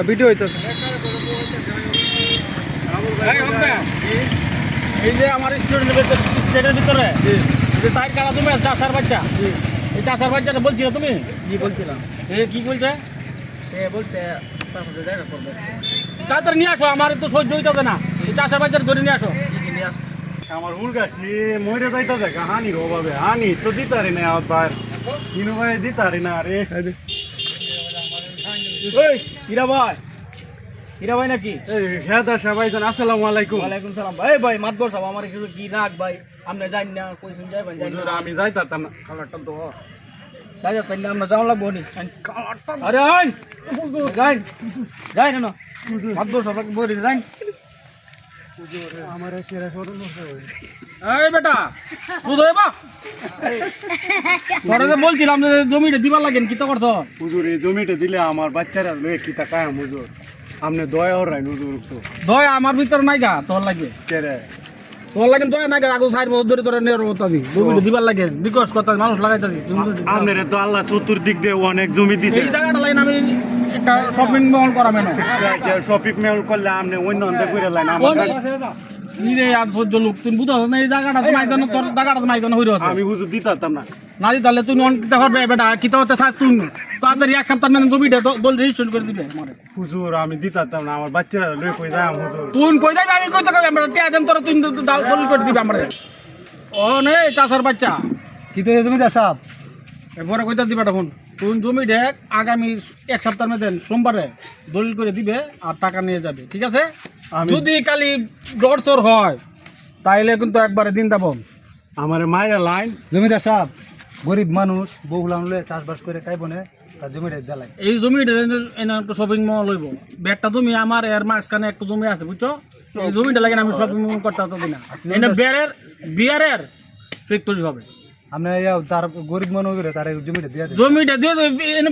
Video হইতেছে এই যে আমার স্টেটের ভিতরে যে তাই কারা তুমি চাষার বাচ্চা এই চাষার বাচ্চাটা বলছিল তুমি? জি বলছিলাম। এ কি বলছে? সে বলছে দেখা করবে। তাড়াতাড়ি নিয়ে আসো, আমার তো সহ্য হইতে হবে না। এই চাষার বাচ্চাটা ধরে নিয়ে আসো। নিয়ে আসছে। আমার ভুল গাছি মরে যাইতেছে হানির অভাবে হানি তো দিতারি না আবার কিনু ভাই দিতারি না রে। ওই হীরা ভাই নাকি? হ্যাঁ দাসা ভাইজান আসসালামু আলাইকুম। ওয়ালাইকুম সালাম। ভাই ভাই মাতবর সাহেব আমার কিছু কি রাখ ভাই, আপনি জানি না কইছেন যাই ভাই, জানি হুজুর, না আমি যাইতাম না। কালারটা তো যাই তাই না আমরা যাও লাগবো নি আরে আইন যাই যাই না মাতবর সাহেব বলি যাই। আমার সেরা সরল এই বেটা বুঝো বা তোরা যে বলছিলাম যে জমিটা দিবার লাগেন কি তো করছো? হুজুর এই জমিটা দিলে আমার বাচ্চারা লয়ে কি তা কায়াম হুজুর আপনি দয়া হরাই হুজুর তো দয় আমার ভিতরে নাই গা, তোর লাগে কেরে তোর লাগে দয় নাই গা। আগু 4 বছর ধরে তোরা নেওয়ার কথা দি জমিটা দিবার লাগে বিকশ কথা মানুষ লাগাইতা দি। আপনারে তো আল্লাহ চতুর্দিক দিয়ে অনেক জমি দিছে। এই জায়গাটা লাইন আমি একটা শপিং মল করা মেনো শপিং মেল করলে আপনি অন্য অন্ধে করে লাইন আমার নিরে আর সহ্য লোক তুমি বুঝাছ না এই জায়গাটা তোমার জন্য তোর জায়গাটা তোমার জন্য হইর আমি হুজুর দিতাম না। না দি তাহলে তুমি অন কিতা করবে বেটা কিতা হতে থাক তুমি তাড়াতাড়ি এক সপ্তাহ মানে জমিটা দল রেজিস্ট্রেশন করে দিবে আমারে। হুজুর আমি দিতাম না, আমার বাচ্চারা লয়ে কই যাম হুজুর। তুই কই যাবি আমি কইতে কই আমরা টিয়া দেন তোরা তুই দল করে দিবে আমারে। ও নে চাষার বাচ্চা কি তো তুমি সাহেব এরপরে কইতা দিবা তখন তুই জমি দেখ আগামী এক সপ্তাহের মধ্যে সোমবারে দলিল করে দিবে আর টাকা নিয়ে যাবে, ঠিক আছে? যদি কালি গড়সর হয় তাইলে কিন্তু একবারে দিন দেব। আমার মায়ের লাইন জমিদার সাহেব গরিব মানুষ বউগুলাম লয়ে চাষবাস করে খাইব না, তার জমিটা দেলাই। এই জমিটা একটা শপিং মল লইব একটা জমি আমার এর মাঝখানে একটা জমি আছে বুঝছো, এই জমিটা লাগে আমি শপিং মল করতে পারতাম না। এটা বিয়ারের ফ্যাক্টরি হবে। আমরা তার গরিব মানুষ তার জমিটা দিয়ে দেব। জমিটা দিয়ে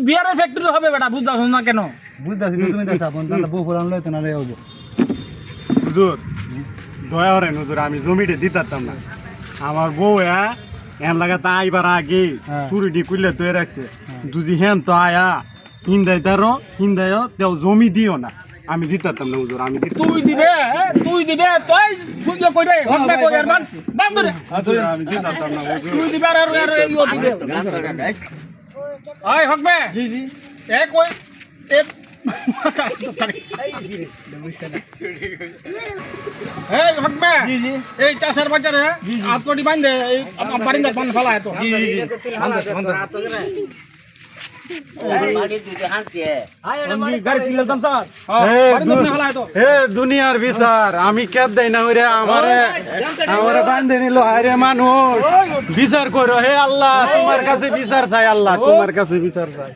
বিয়ারের ফ্যাক্টরি হবে বেটা, বুঝতে না কেন? বুঝতেছি জমিদার সাহেব তাহলে বউগুলাম লয়ে তো না লয়ে হবো। হুজুর দয়া হরেন হুজুর, আমি জমিটা দিতাম না। আমার বউ এন লাগাতে আইবার আগে চুরিটি কুইলে তো রাখছে, যদি হেন তো আয়া হিন্দাই তারো হিন্দায় তেও জমি দিও না। আমি দিতাম না হুজুর, আমি তুই দিবে তুই বুঝলো কই রে হন্ডা কই আর বান্ধ রে আমি দিতাম না হুজুর। তুই দিবে আর ইও দিবে। আয় হকবে জি জি এ কই এ এই হকবে জি জি এই চাষার বাজারে আতকটি বান্ধে এই বারিন্দা বান্ধ ফেলা এত। জি জি জি গাড়ি তুলতাম স্যার হে দুনিয়ার বিচার আমি কেদ দেই না ওরে আমারে বান্ধে নিল আরে মানুষ বিচার করো। হে আল্লাহ তোমার কাছে বিচার চাই, আল্লাহ তোমার কাছে বিচার চাই।